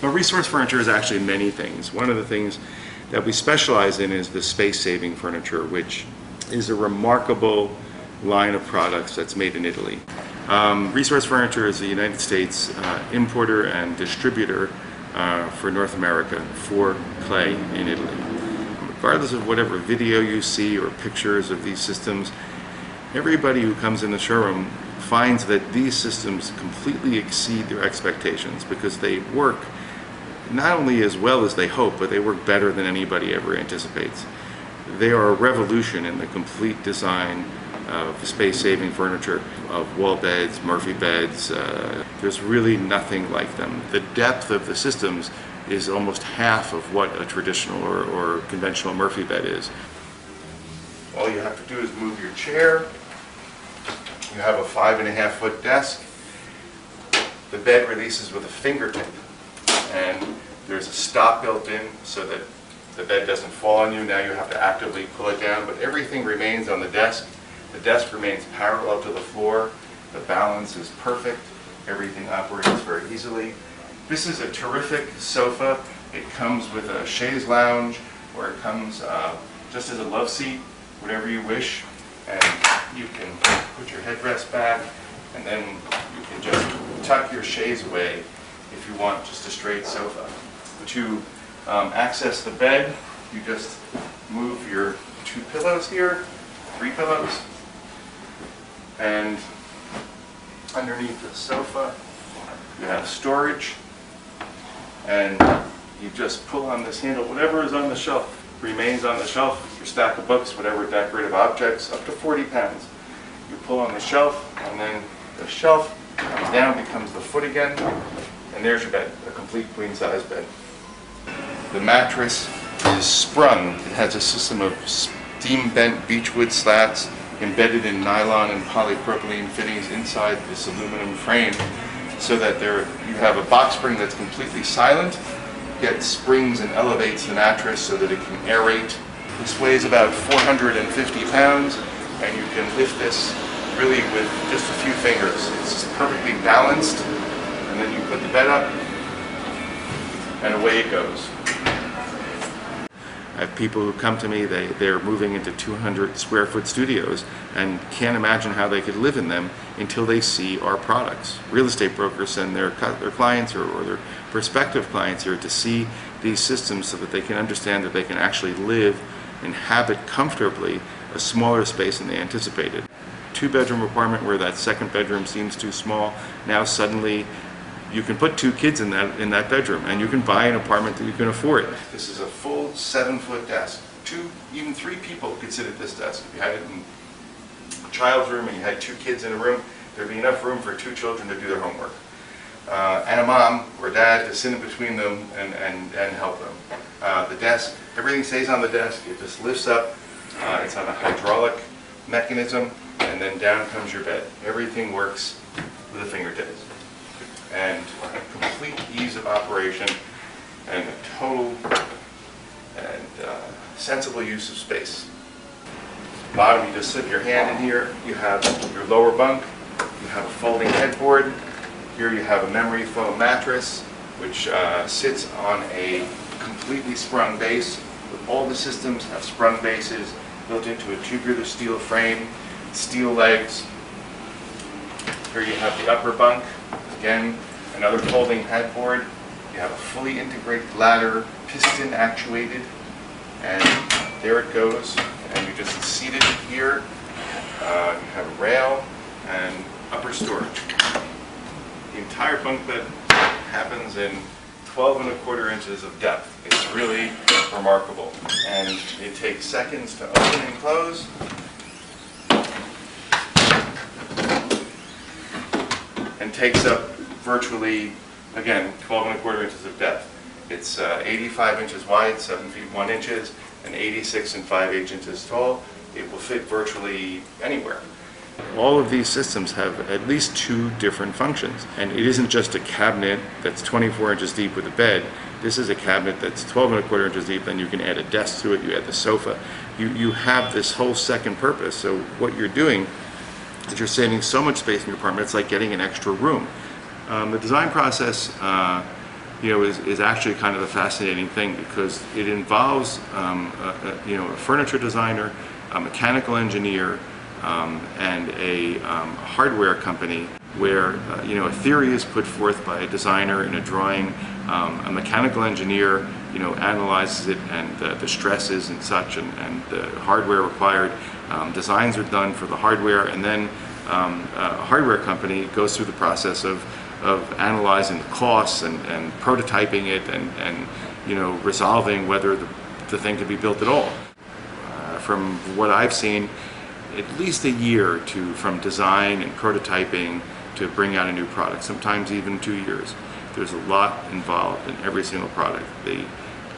But resource furniture is actually many things. One of the things that we specialize in is the space-saving furniture, which is a remarkable line of products that's made in Italy. Resource Furniture is the United States importer and distributor for North America for clay in Italy. Regardless of whatever video you see or pictures of these systems, everybody who comes in the showroom finds that these systems completely exceed their expectations because they work not only as well as they hope, but they work better than anybody ever anticipates. They are a revolution in the complete design of space-saving furniture, of wall beds, Murphy beds. There's really nothing like them. The depth of the systems is almost half of what a traditional or conventional Murphy bed is. All you have to do is move your chair. You have a 5.5-foot desk. The bed releases with a fingertip, and there's a stop built in so that the bed doesn't fall on you. Now you have to actively pull it down, but everything remains on the desk. The desk remains parallel to the floor. The balance is perfect. Everything operates very easily. This is a terrific sofa. It comes with a chaise lounge, or it comes just as a love seat, whatever you wish. And you can put your headrest back, and then you can just tuck your chaise away if you want just a straight sofa. To access the bed, you just move your 2 pillows here, 3 pillows, and underneath the sofa you have storage, and you just pull on this handle. Whatever is on the shelf remains on the shelf. Your stack of books, whatever decorative objects, up to 40 pounds. You pull on the shelf, and then the shelf comes down, becomes the foot again, and there's your bed, a complete queen-size bed. The mattress is sprung. It has a system of steam-bent beechwood slats embedded in nylon and polypropylene fittings inside this aluminum frame, so that you have a box spring that's completely silent, yet springs and elevates the mattress so that it can aerate. This weighs about 450 pounds, and you can lift this really with just a few fingers. It's perfectly balanced, and then you put the bed up, and away it goes. I have people who come to me, they're moving into 200 square foot studios and can't imagine how they could live in them until they see our products. Real estate brokers send their clients or their prospective clients here to see these systems so that they can understand that they can actually live, inhabit comfortably a smaller space than they anticipated. 2-bedroom apartment where that second bedroom seems too small, now suddenly you can put 2 kids in that bedroom, and you can buy an apartment that you can afford. This is a full 7-foot desk. 2, even 3 people could sit at this desk. If you had it in a child's room and you had 2 kids in a room, there'd be enough room for 2 children to do their homework. And a mom or dad to sit in between them and help them. The desk, everything stays on the desk. It just lifts up. It's on a hydraulic mechanism, and then down comes your bed. Everything works with a fingertips. And complete ease of operation and a total and sensible use of space. Bottom, you just slip your hand in here. You have your lower bunk. You have a folding headboard. Here you have a memory foam mattress, which sits on a completely sprung base. All the systems have sprung bases built into a tubular steel frame, steel legs. Here you have the upper bunk. Again, another folding headboard. You have a fully integrated ladder, piston actuated, and there it goes. And you just seat it here. You have a rail and upper storage. The entire bunk bed happens in 12.25 inches of depth. It's really remarkable, and it takes seconds to open and close. And takes up virtually, again, 12.25 inches of depth. It's 85 inches wide, 7 feet 1 inches, and 86 and 5/8 inches tall. It will fit virtually anywhere. All of these systems have at least 2 different functions, and it isn't just a cabinet that's 24 inches deep with a bed. This is a cabinet that's 12.25 inches deep, then you can add a desk to it, you add the sofa. You have this whole second purpose. So what you're doing is you're saving so much space in your apartment, it's like getting an extra room. The design process is actually kind of a fascinating thing, because it involves a furniture designer, a mechanical engineer, and a hardware company, where a theory is put forth by a designer in a drawing, a mechanical engineer analyzes it, and the stresses and such, and the hardware required. Designs are done for the hardware, and then a hardware company goes through the process of analyzing the costs and prototyping it, and resolving whether the thing could be built at all. From what I've seen, at least a year from design and prototyping to bring out a new product, sometimes even 2 years. There's a lot involved in every single product. They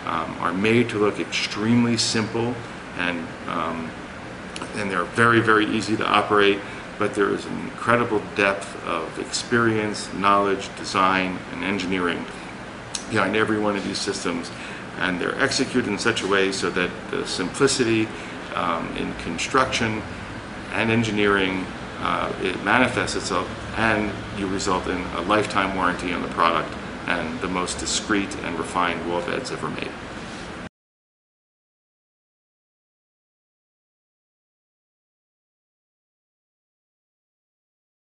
are made to look extremely simple, and they're very, very easy to operate, but there is an incredible depth of experience, knowledge, design, and engineering behind every one of these systems, and they're executed in such a way so that the simplicity in construction and engineering, it manifests itself, and you result in a lifetime warranty on the product and the most discreet and refined wall beds ever made.